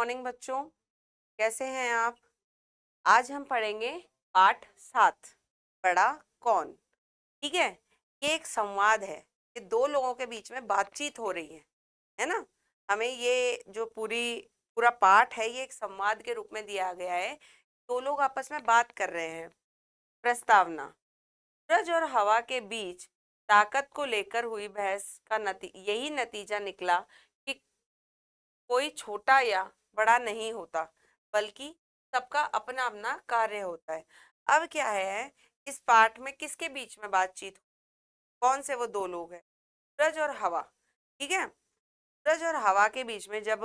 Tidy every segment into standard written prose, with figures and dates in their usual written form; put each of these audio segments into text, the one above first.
Morning बच्चों, कैसे हैं आप। आज हम पढ़ेंगे पाठ 7, बड़ा कौन। ठीक है। ये एक संवाद है कि दो लोगों के बीच में बातचीत हो रही है ना। हमें ये जो पूरा पाठ है ये एक संवाद के रूप में दिया गया है। दो लोग आपस में बात कर रहे हैं। प्रस्तावना। सूरज और हवा के बीच ताकत को लेकर हुई बहस का यही नतीजा निकला कि कोई छोटा या बड़ा नहीं होता, बल्कि सबका अपना अपना कार्य होता है। अब क्या है, इस पाठ में किसके बीच में बातचीत, कौन से वो दो लोग हैं? सूरज और हवा। ठीक है। सूरज और हवा के बीच में जब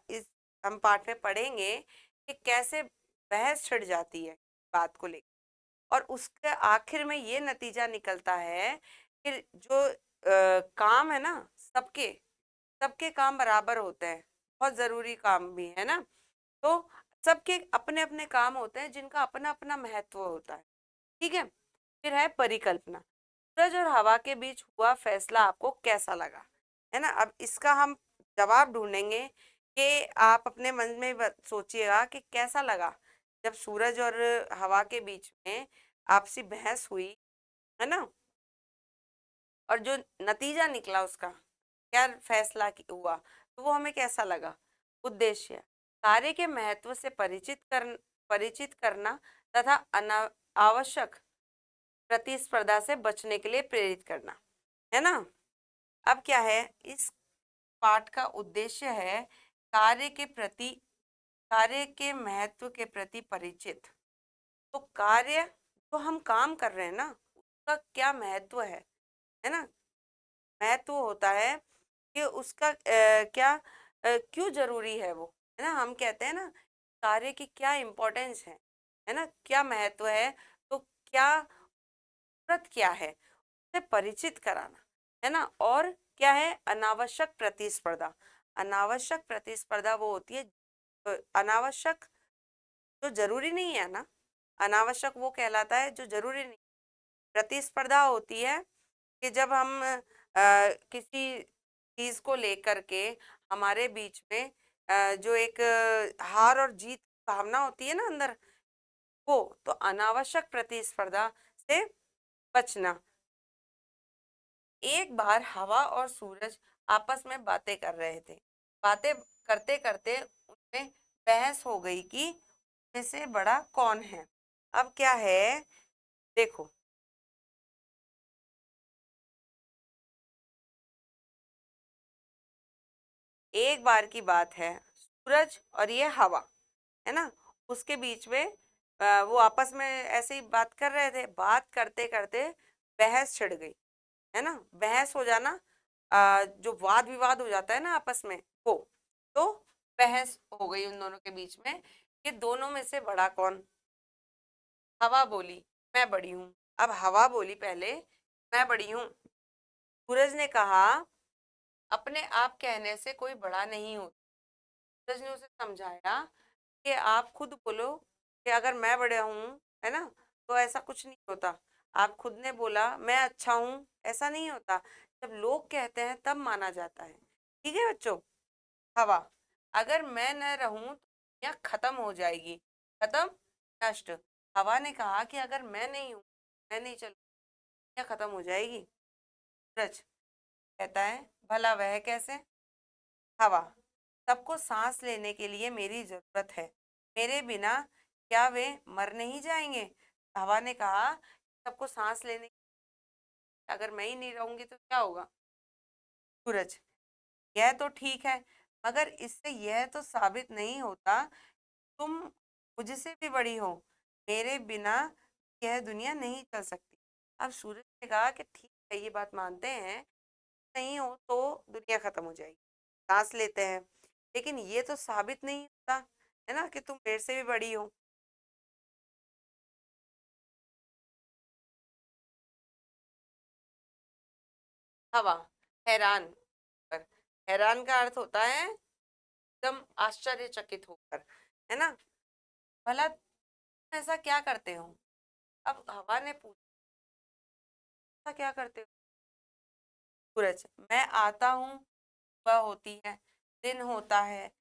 इस हम पाठ में पढ़ेंगे कि कैसे बहस छिड़ जाती है बात को लेकर, और उसके आखिर में ये नतीजा निकलता है कि जो काम है ना, सबके सबके काम बराबर होते हैं। बहुत जरूरी काम भी है ना। तो सबके अपने अपने काम होते हैं जिनका अपना अपना महत्व होता है। ठीक है। फिर है परिकल्पना। सूरज और हवा के बीच हुआ फैसला आपको कैसा लगा, है ना। अब इसका हम जवाब ढूंढेंगे कि आप अपने मन में सोचिएगा कि कैसा लगा जब सूरज और हवा के बीच में आपसी बहस हुई, है ना। और जो नतीजा निकला उसका क्या फैसला हुआ, तो वो हमें कैसा लगा। उद्देश्य। कार्य के महत्व से परिचित करना तथा अनावश्यक प्रतिस्पर्धा से बचने के लिए प्रेरित करना, है ना। अब क्या है, इस पाठ का उद्देश्य है कार्य के महत्व के प्रति परिचित। तो कार्य जो हम काम कर रहे हैं ना, उसका क्या महत्व है ना। महत्व होता है कि उसका क्या क्यों जरूरी है वो, है ना। हम कहते हैं ना कार्य की क्या इम्पोर्टेंस है ना, क्या महत्व है। तो क्या जरूरत क्या है, उससे परिचित कराना, है ना। और क्या है, अनावश्यक प्रतिस्पर्धा। अनावश्यक प्रतिस्पर्धा वो होती है अनावश्यक जो जरूरी नहीं है ना। अनावश्यक वो कहलाता है जो जरूरी नहीं। प्रतिस्पर्धा होती है कि जब हम किसी चीज को लेकर के हमारे बीच में जो एक हार और जीत भावना होती है ना अंदर, वो तो अनावश्यक प्रतिस्पर्धा से बचना। एक बार हवा और सूरज आपस में बातें कर रहे थे। बातें करते करते उनमें बहस हो गई कि उनमें से बड़ा कौन है। अब क्या है, देखो, एक बार की बात है, सूरज और ये हवा, है ना, उसके बीच में वो आपस में ऐसे ही बात कर रहे थे। बात करते करते बहस छिड़ गई, है ना। बहस हो जाना, जो वाद विवाद हो जाता है ना आपस में, वो तो बहस हो गई उन दोनों के बीच में कि दोनों में से बड़ा कौन। हवा बोली, मैं बड़ी हूं। अब हवा बोली पहले, मैं बड़ी हूं। सूरज ने कहा, अपने आप कहने से कोई बड़ा नहीं होता। सूरज ने उसे समझाया कि आप खुद बोलो कि अगर मैं बड़ा हूं, है ना, तो ऐसा कुछ नहीं होता। आप खुद ने बोला मैं अच्छा हूं, ऐसा नहीं होता। जब लोग कहते हैं तब माना जाता है। ठीक है बच्चों। हवा, अगर मैं न रहूं तो दुनिया खत्म हो जाएगी। खत्म, नष्ट। हवा ने कहा कि अगर मैं नहीं हूं, मैं नहीं चलूं, दुनिया खत्म हो जाएगी। सूरज कहता है, भला वह कैसे। हवा, सबको सांस लेने के लिए मेरी जरूरत है, मेरे बिना क्या वे मर नहीं जाएंगे। हवा ने कहा, सबको सांस लेने, अगर मैं ही नहीं रहूंगी तो क्या होगा। सूरज, यह तो ठीक है, मगर इससे यह तो साबित नहीं होता तुम मुझसे भी बड़ी हो। मेरे बिना यह दुनिया नहीं चल सकती। अब सूरज ने कहा कि ठीक है, ये बात मानते हैं, नहीं हो तो दुनिया खत्म हो जाएगी, सांस लेते हैं, लेकिन ये तो साबित नहीं होता, है ना, कि तुम मेरे से भी बड़ी हो। हवा, हैरान होकर। हैरान का अर्थ होता है एकदम आश्चर्यचकित होकर, है ना। भला तुम ऐसा क्या करते हो। अब हवा ने पूछा, "ऐसा क्या करते हो"। सूरज, मैं आता हूँ, सुबह होती है, दिन होता है,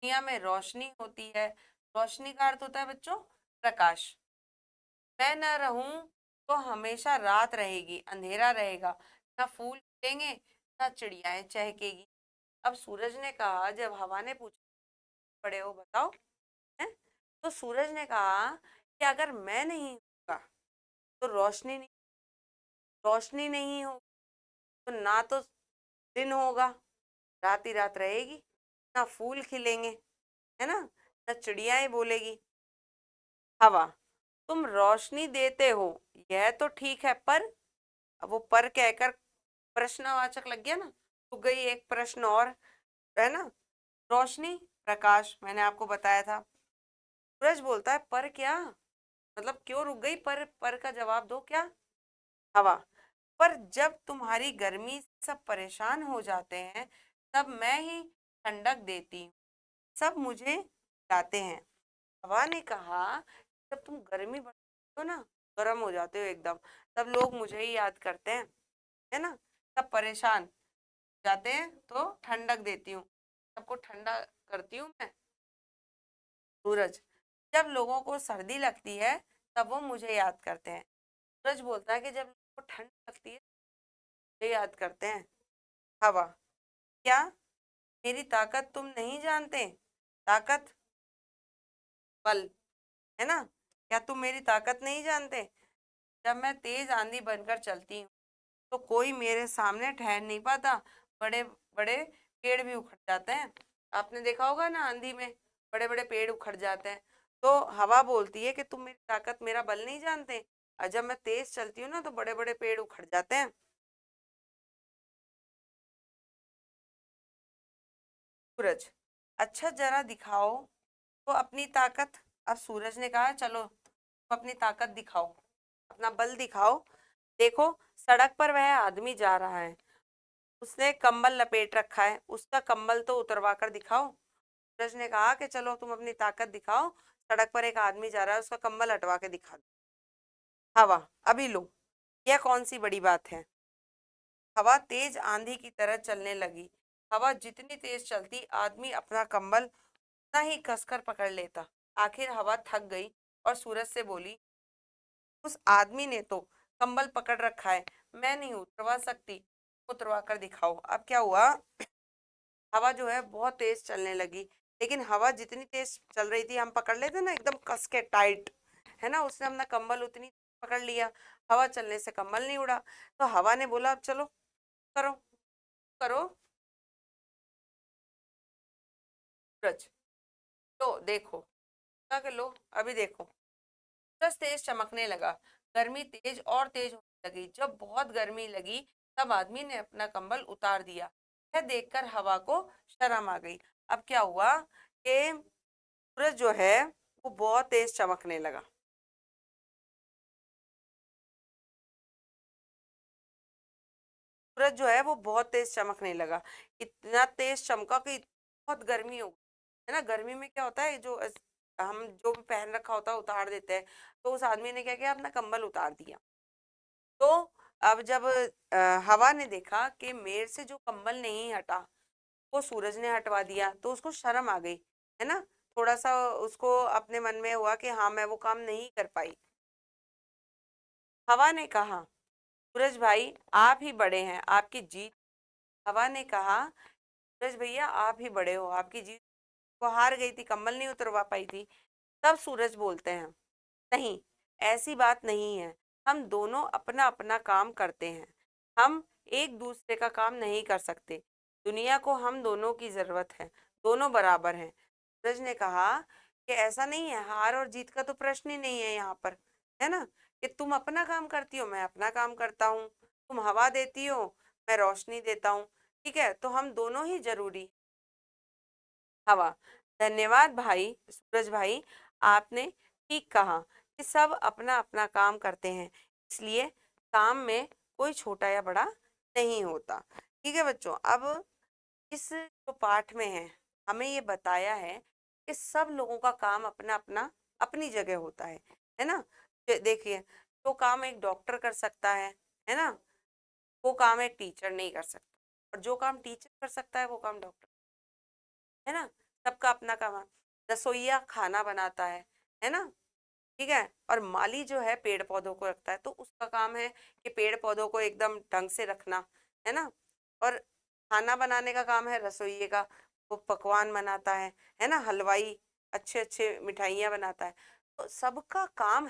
दुनिया में रोशनी होती है। रोशनी का अर्थ होता है बच्चों प्रकाश। मैं न रहूं तो हमेशा रात रहेगी, अंधेरा रहेगा, ना फूल खिलेंगे, ना चिड़ियाएं चहकेगी। अब सूरज ने कहा, जब हवा ने पूछा पड़े हो बताओ, है? तो सूरज ने कहा कि अगर मैं नहीं होगा तो रोशनी नहीं हो तो ना तो दिन होगा, रात ही रात रहेगी, ना फूल खिलेंगे, है ना, ना चिड़ियाएं बोलेगी। हवा, तुम रोशनी देते हो यह तो ठीक है, पर, अब वो पर कहकर प्रश्नवाचक लग गया ना, तो गई एक प्रश्न और, है ना। रोशनी प्रकाश मैंने आपको बताया था। सूरज बोलता है पर क्या, मतलब क्यों रुक गई, पर का जवाब दो क्या। हवा, पर जब तुम्हारी गर्मी से सब परेशान हो जाते हैं तब मैं ही ठंडक देती हूँ, सब मुझे जाते हैं। हवा ने कहा, जब तुम गर्मी बढ़ती हो ना, गर्म हो जाते हो एकदम, तब लोग मुझे ही याद करते हैं, है ना। सब परेशान जाते हैं तो ठंडक देती हूँ, सबको ठंडा करती हूँ मैं। सूरज, जब लोगों को सर्दी लगती है तब वो मुझे याद करते हैं। सूरज बोलता है कि जब लोगों को ठंड लगती है मुझे याद करते हैं। हवा, क्या मेरी ताकत तुम नहीं जानते, ताकत बल, है ना, क्या तुम मेरी ताकत नहीं जानते। जब मैं तेज आंधी बनकर चलती हूँ तो कोई मेरे सामने ठहर नहीं पाता, बड़े बड़े पेड़ भी उखड़ जाते हैं। आपने देखा होगा ना, आंधी में बड़े बड़े पेड़ उखड़ जाते हैं। तो हवा बोलती है कि तुम मेरी ताकत मेरा बल नहीं जानते, और जब मैं तेज चलती हूँ ना तो बड़े बड़े पेड़ उखड़ जाते हैं। सूरज, अच्छा जरा दिखाओ तो अपनी ताकत। अब सूरज ने कहा चलो तुम अपनी ताकत दिखाओ, अपना बल दिखाओ। देखो, सड़क पर वह आदमी जा रहा है, उसने कंबल लपेट रखा है, उसका कंबल तो उतरवा कर दिखाओ। सूरज ने कहा कि चलो तुम अपनी ताकत दिखाओ, सड़क पर एक आदमी जा रहा है, उसका कंबल हटवा के दिखा दो। हवा, अभी लो, यह कौन सी बड़ी बात है। हवा तेज आंधी की तरह चलने लगी। हवा जितनी तेज चलती, आदमी अपना कंबल उतना ही कसकर पकड़ लेता। आखिर हवा थक गई और सूरज से बोली, उस आदमी ने तो कंबल पकड़ रखा है, मैं नहीं उतरवा सकती, उतरवा कर दिखाओ। अब क्या हुआ, हवा जो है बहुत तेज चलने लगी, लेकिन हवा जितनी तेज चल रही थी, हम पकड़ लेते ना एकदम कस के टाइट, है ना, उसने अपना कंबल उतनी पकड़ लिया, हवा चलने से कंबल नहीं उड़ा। तो हवा ने बोला, अब चलो करो करो सूरज, लो देखो, क्या कि लो अभी देखो। सूरज तेज चमकने लगा, गर्मी तेज और तेज होने लगी। जब बहुत गर्मी लगी तब आदमी ने अपना कंबल उतार दिया। यह देखकर हवा को शर्म आ गई। अब क्या हुआ कि सूरज जो है वो बहुत तेज चमकने लगा। सूरज जो है वो बहुत तेज चमकने लगा, इतना तेज चमका कि बहुत गर्मी हो गई, है ना। गर्मी में क्या होता है, हम जो भी पहन रखा होता है उतार देते हैं। तो उस आदमी ने क्या किया, अपना कंबल उतार दिया। तो अब जब हवा ने देखा कि मेरे से जो कंबल नहीं हटा वो सूरज ने हटवा दिया, तो उसको शर्म आ गई, है ना। थोड़ा सा उसको अपने मन में हुआ कि हाँ मैं वो काम नहीं कर पाई। हवा ने कहा, सूरज भाई आप ही बड़े हैं, आपकी जीत। हवा ने कहा, सूरज भैया आप ही बड़े हो, आपकी जीत, वो हार गई थी, कंबल नहीं उतरवा पाई थी। तब सूरज बोलते हैं, नहीं, ऐसी बात नहीं है, हम दोनों अपना अपना काम करते हैं, हम एक दूसरे का काम नहीं कर सकते, दुनिया को हम दोनों की जरूरत है, दोनों बराबर हैं। सूरज ने कहा कि ऐसा नहीं है, हार और जीत का तो प्रश्न ही नहीं है यहाँ पर, है ना, कि तुम अपना काम करती हो, मैं अपना काम करता हूँ, तुम हवा देती हो, मैं रोशनी देता हूँ, ठीक है, तो हम दोनों ही जरूरी। हवा, धन्यवाद भाई, सूरज भाई, आपने ठीक कहा कि सब अपना अपना काम करते हैं, इसलिए काम में कोई छोटा या बड़ा नहीं होता। ठीक है बच्चों, अब इस जो पाठ में है हमें ये बताया है कि सब लोगों का काम अपना अपना अपनी जगह होता है ना। देखिए, जो काम एक डॉक्टर कर सकता है ना, वो काम एक टीचर नहीं कर सकता, और जो काम टीचर कर सकता है वो काम डॉक्टर, है ना। सबका अपना काम है। रसोइया खाना बनाता है ना, ठीक है। और माली जो है पेड़ पौधों को रखता है, तो उसका काम है कि पेड़ पौधों को एकदम ढंग से रखना, है ना। और खाना बनाने का काम है रसोइये का, वो पकवान बनाता है ना, हलवाई अच्छे अच्छे मिठाइयाँ बनाता है। तो सबका काम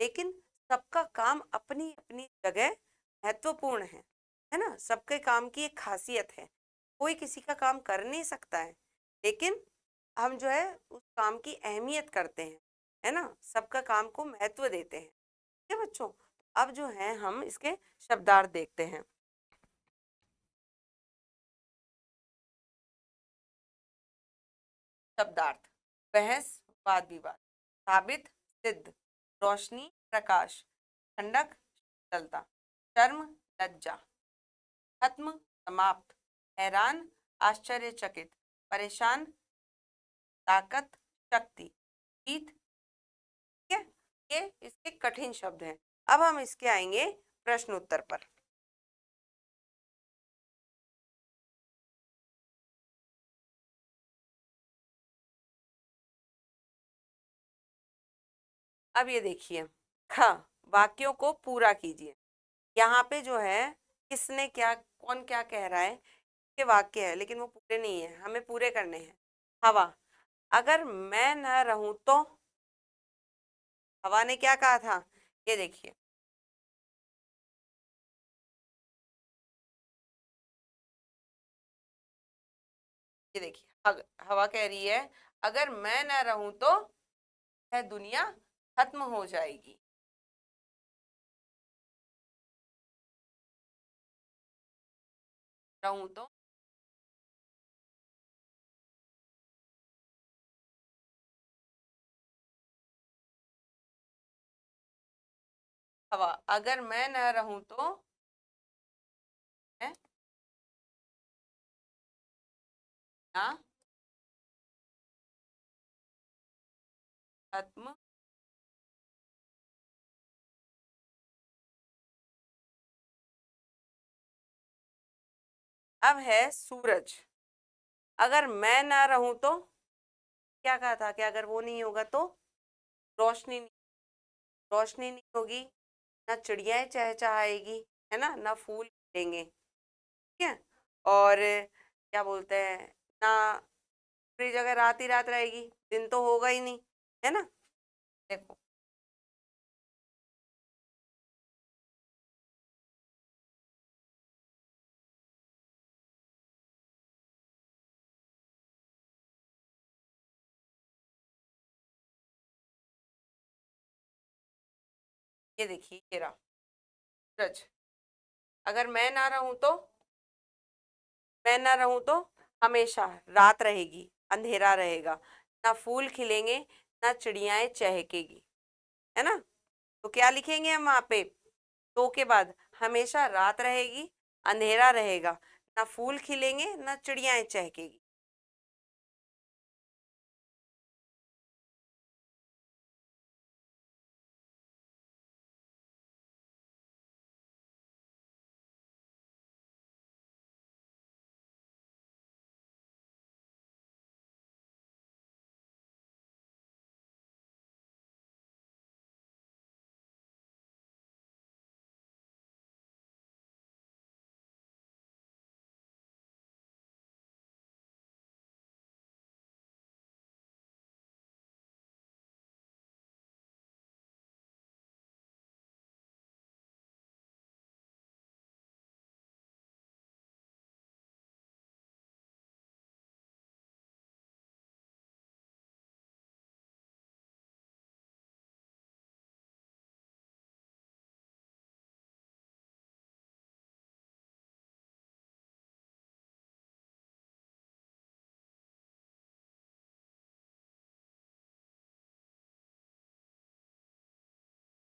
लेकिन सबका काम अपनी अपनी जगह महत्वपूर्ण है ना। सबके काम की एक खासियत है, कोई किसी का काम कर नहीं सकता है, लेकिन हम जो है उस काम की अहमियत करते हैं, है ना, सबका काम को महत्व देते हैं। ठीक है बच्चों, अब जो है हम इसके शब्दार्थ देखते हैं। शब्दार्थ: बहस, वाद विवाद, साबित, सिद्ध, रोशनी, प्रकाश, ठंडक, शीतलता, शर्म, लज्जा, खत्म, समाप्त, हैरान, आश्चर्यचकित, परेशान, ताकत, शक्ति, जीत। ठीक है, ये इसके कठिन शब्द हैं। अब हम इसके आएंगे प्रश्न उत्तर पर। अब ये देखिए, ख, वाक्यों को पूरा कीजिए। यहाँ पे जो है किसने क्या, कौन क्या कह रहा है, ये वाक्य है लेकिन वो पूरे नहीं है, हमें पूरे करने हैं। हवा: अगर मैं न रहूं तो, हवा ने क्या कहा था, ये देखिए, ये देखिए, हवा कह रही है अगर मैं न रहूं तो यह दुनिया खत्म हो जाएगी। रहूं तो, हवा: अगर मैं न रहूं तो है ना खत्म अब है सूरज: अगर मैं ना रहूं तो, क्या कहा था कि अगर वो नहीं होगा तो रोशनी रोशनी नहीं होगी, ना चिड़ियाएं चहचहाएगी, है ना, ना फूल खिलेंगे। ठीक है, और क्या बोलते हैं ना, पूरी जगह रात ही रात रहेगी, दिन तो होगा ही नहीं, है ना। देखो, ये देखिए, ये रहा सूरज: अगर मैं ना रहूं तो हमेशा रात रहेगी, अंधेरा रहेगा, ना फूल खिलेंगे, ना चिड़ियाएं चहकेगी, है ना। तो क्या लिखेंगे हम वहां पे, तो के बाद हमेशा रात रहेगी, अंधेरा रहेगा, ना फूल खिलेंगे, ना चिड़ियाएं चहकेगी।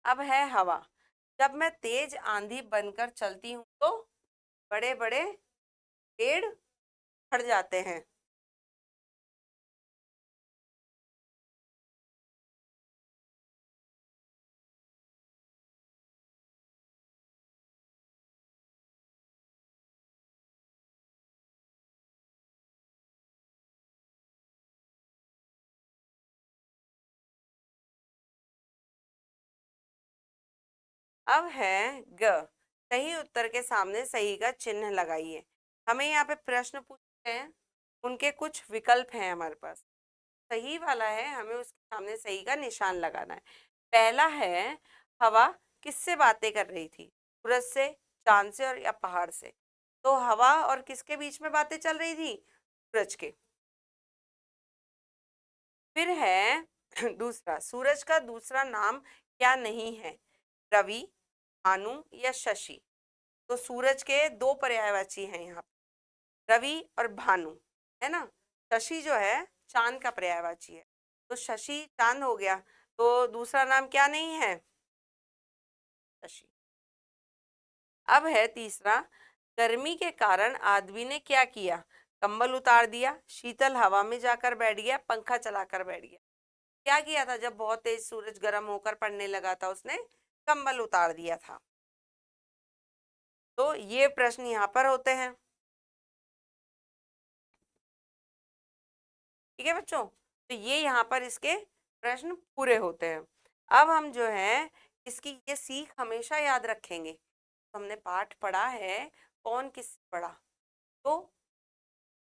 अब है हवा: जब मैं तेज आंधी बनकर चलती हूँ तो बड़े बड़े पेड़ खड़ जाते हैं। अब है ग, सही उत्तर के सामने सही का चिन्ह लगाइए। हमें यहाँ पे प्रश्न पूछते हैं, उनके कुछ विकल्प हैं हमारे पास। सही वाला है, हमें उसके सामने सही का निशान लगाना है। पहला है, हवा किससे बातें कर रही थी? सूरज से, चांद से और या पहाड़ से? तो हवा और किसके बीच में बातें चल रही थी? सूरज के। फिर है दूसरा, सूरज का दूसरा नाम क्या नहीं है? रवि, भानु या शशि? तो सूरज के दो पर्यायवाची हैं यहाँ पे, रवि और भानु, है ना। शशि जो है चांद का पर्यायवाची है, तो शशि चांद हो गया। तो दूसरा नाम क्या नहीं है? शशि। अब है तीसरा, गर्मी के कारण आदमी ने क्या किया? कंबल उतार दिया, शीतल हवा में जाकर बैठ गया, पंखा चलाकर बैठ गया? क्या किया था जब बहुत तेज सूरज गर्म होकर पड़ने लगा था? उसने कंबल उतार दिया था। तो ये प्रश्न यहाँ पर होते हैं। ठीक है बच्चों, तो ये यहाँ पर इसके प्रश्न पूरे होते हैं। अब हम जो है इसकी ये सीख हमेशा याद रखेंगे। तो हमने पाठ पढ़ा है, कौन किस पढ़ा, तो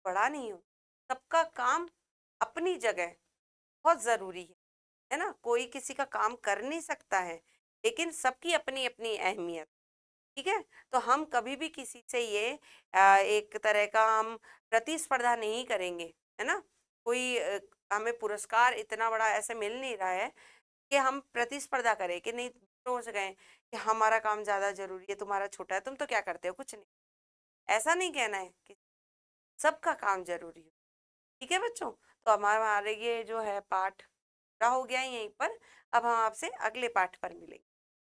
पढ़ा नहीं हो, सबका काम अपनी जगह बहुत जरूरी है ना। कोई किसी का काम कर नहीं सकता है, लेकिन सबकी अपनी अपनी अहमियत। ठीक है, तो हम कभी भी किसी से ये एक तरह का हम प्रतिस्पर्धा नहीं करेंगे, है ना। कोई हमें पुरस्कार इतना बड़ा ऐसे मिल नहीं रहा है कि हम प्रतिस्पर्धा करें कि नहीं, दूसरों से कहें कि हमारा काम ज्यादा जरूरी है, तुम्हारा छोटा है, तुम तो क्या करते हो, कुछ नहीं। ऐसा नहीं कहना है कि सबका काम जरूरी है। ठीक है बच्चों, तो हमारे ये जो है पाठ पूरा हो गया है यहीं पर। अब हम आपसे अगले पाठ पर मिलेंगे।